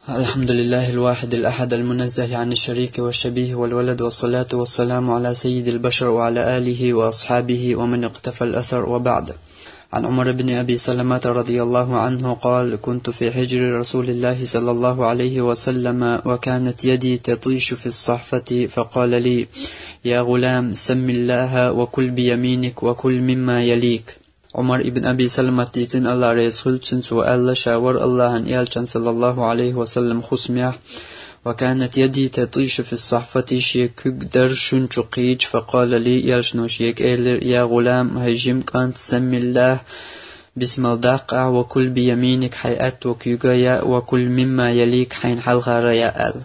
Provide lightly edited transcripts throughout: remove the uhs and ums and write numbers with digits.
الحمد لله الواحد الأحد المنزه عن الشريك والشبيه والولد، والصلاة والسلام على سيد البشر وعلى آله وأصحابه ومن اقتفى الأثر، وبعد. عن عمر بن أبي سلمة رضي الله عنه قال: كنت في حجر رسول الله صلى الله عليه وسلم وكانت يدي تطيش في الصحفة، فقال لي: يا غلام، سم الله وكل بيمينك وكل مما يليك. عمر ابن أبي سلمة تيسن الله رسول تنسو ألا شاور الله أن يالشان صلى الله عليه وسلم خسميح. وكانت يدي تطيش في الصحفة شيك در شنشو قيج، فقال لي يالشنو شيك إيلر: يا غلام، هجم كانت سم الله بسم الداقع وكل بيمينك حيات وكيغايا وكل مما يليك حين حلغا رياء.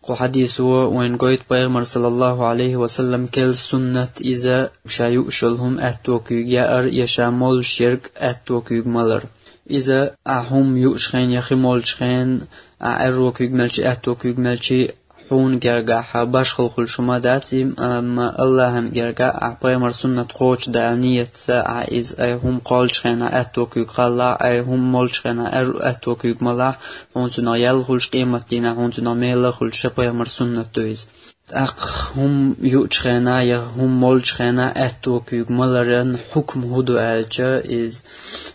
قو حديثه وين قويت بيغمر صلى الله عليه وسلم كل سنة إذا شايو شلهم أتوكيغ يأر يشامل شرك أتوكيغ ملر. إذا أهم يؤشخين يخمول شخين أروكيغ ملشي أتوكيغ ملشي حون جرجع حباش خلق شما داتي ما الله هم جرجع بيغمر سنة خوش دانية ساعة إذ هم قال شخين أتوكيغ خلا هم مول شخين أتوكيغ ملا هون سنا يلخلش قيمة دينا هون سنا ميلا خلش بيغمر سنة دويز. هم يؤشخنا يا هم مول شخنا أتوكيغ ملرن حكم هدو ألجا إز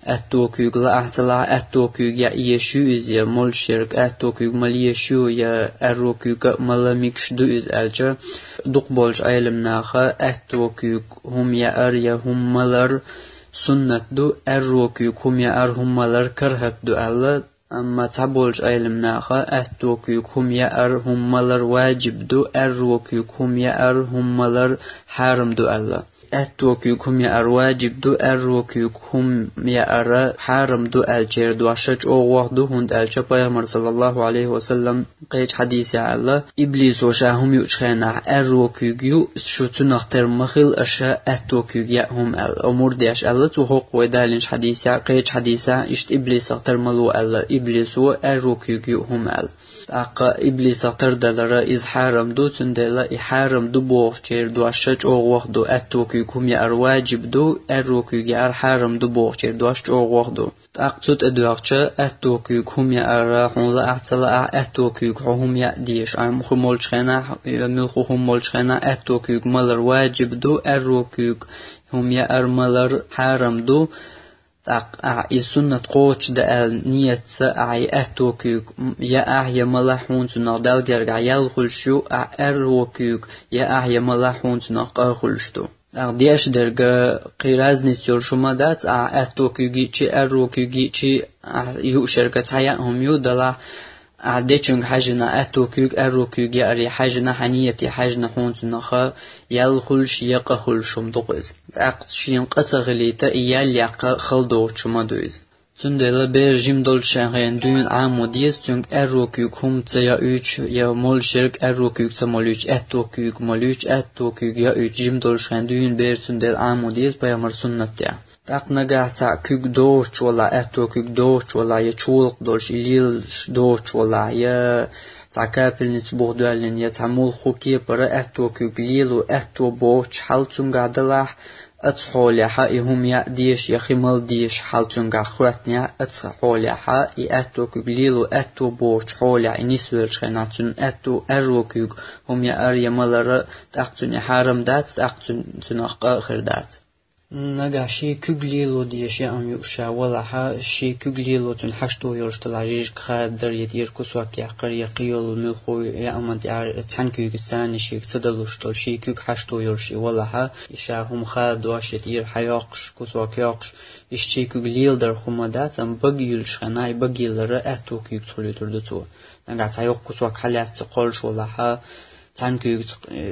أتوكيغ لا أحسلا أتوكيغ يا يشو إز يا مول شرك أتوكيغ مال يشو يا أروكيغ مال ميكش دو إز ألجا دوق بولش أيلم ناخا أتوكيغ هم يا أريا هم ملر سنة دو أروكيغ هم يا أر هم ملر كرهت دو ألا. أما تعبولش أيلم ناخا أتوكيغ هم يا أر هم ملر واجب دو أروكيغ هم يا أر هم ملر حارم دو ألا. أتوكيغ هم يا أر واجب دو أروكيغ هم يا أر حارم دو ألجير دو عشج أوغوه دو هند ألجا بيغمر صلى الله عليه وسلم قيج حديثي على إبليس وشاهم يؤشخينا أروكيغ يو شوتو نختر مخيل أشا أتوكيغ يا هم الأمور ديش ألا توهوق ويدالنش حديثي قيج حديثي إشت إبليس اختر ملو ألا إبليس و أروكيغ يو هم أقا إبليس اختر دلرا إز حارم دو تندلا إحارم دو بوغ جير دو عشج أوغوه دو أتوكيغ هم يا أرواجب دو أروكيغ يا حارم دو بوغ جير دو عشج أوغوه دو أقصد أدواغشا أتوكيغ هم يا أراحون لا أعتلا أتوكيغ هم يا ديش عم خمولش خينا ملخو خمولش خينا أتوكيغ ملر واجب دو أروكيغ هم يا أرملر حارم دو السنة قوش دا نية ساعي أتوكيك يا أحيا ملاحون سنة دال جرجع يلخل شو أروكيك يا أحيا ملاحون سنة قاخلشتو ديش درجة قيراز نسيور شما دات أتوكيك چي أروكيك چي يو شركة حياتهم يو دلا عديشنج حاجنا أتوكيك أروكيك يا أري حاجنا حنيتي حاجنا هون سنخا يلخلش يقخلشم دقز أقشين قصغليتا إيال يقا خلدو شما دوز تندلا بيرجيم دولشان دون عامو ديس تنك أروكيك هم تيا üç يا مول شرك أروكيك تمول üç أتوكيك مول üç أتوكيك يا üç جيم دولشان دون بير تندل عامو ديس بيامر سنة تيا تقنقع تاكيك دوش ولا أتوكيك دوش ولا يشولق دوش إليلش دوش ولا يا تعكابل نسبوه دوالين يتعمول خوكي برا أتوكيك ليلو أتو بوش حالتون قادلاح أتصحولي حقهم يأديش يخمل ديش حالتون قاخواتنيا أتصحولي حقي أتوكيك ليلو أتو بوش حولي نسويلش خيناتون أتو أروكيك هم يأري ملر تاقتون يحارم دات تاقتون تنق آخر دات نجا شي كجليلو ديش يأم يؤشا ولا ها شي كجليلو تنحشتو يرشت العجيج خادر يدير كسوك يعقر يقيل ملخو يأم تعنكو يكتاني شي كتدلوشتو شي كج حشتو يرشي ولا ها إشا هم خاد واش يدير حياقش كسوك ياقش إشي كجليل در خمادات أم بقيلش خناي بقيل رأتو كيك تخلي تردتو نجا تعيق كسوك حالات تقولش ولا ها تانكيو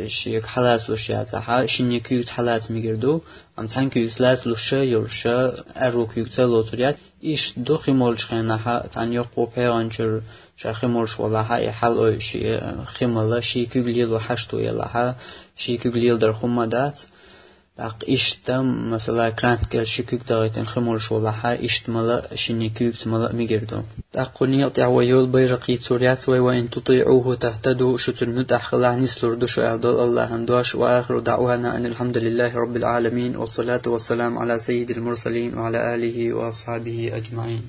شيك حالات لوشيا تاها شينيكيو حالات ميگردو ام تانكيو ثلاث لوشا يورشا اروكيو تلوتريات ايش دو خيمولش خينها تانيو قوبيانجر شاخيمولش ولاها حل او شي خيملا شي كيغليلو حشتو يلاها شي كيغليل در خمادات داق اشتم مثلا كرانت شيكوك دايتن خمولش ولاها اشتملا شينيكيو تملا ميگردو تقولني أطيعوا يول بيرقي سوريات وإن تطيعوه تهتدوا شتر متأخلع نسلر دش أعدال الله هندواش وآخر دعوانا أن الحمد لله رب العالمين والصلاة والسلام على سيد المرسلين وعلى آله وأصحابه أجمعين.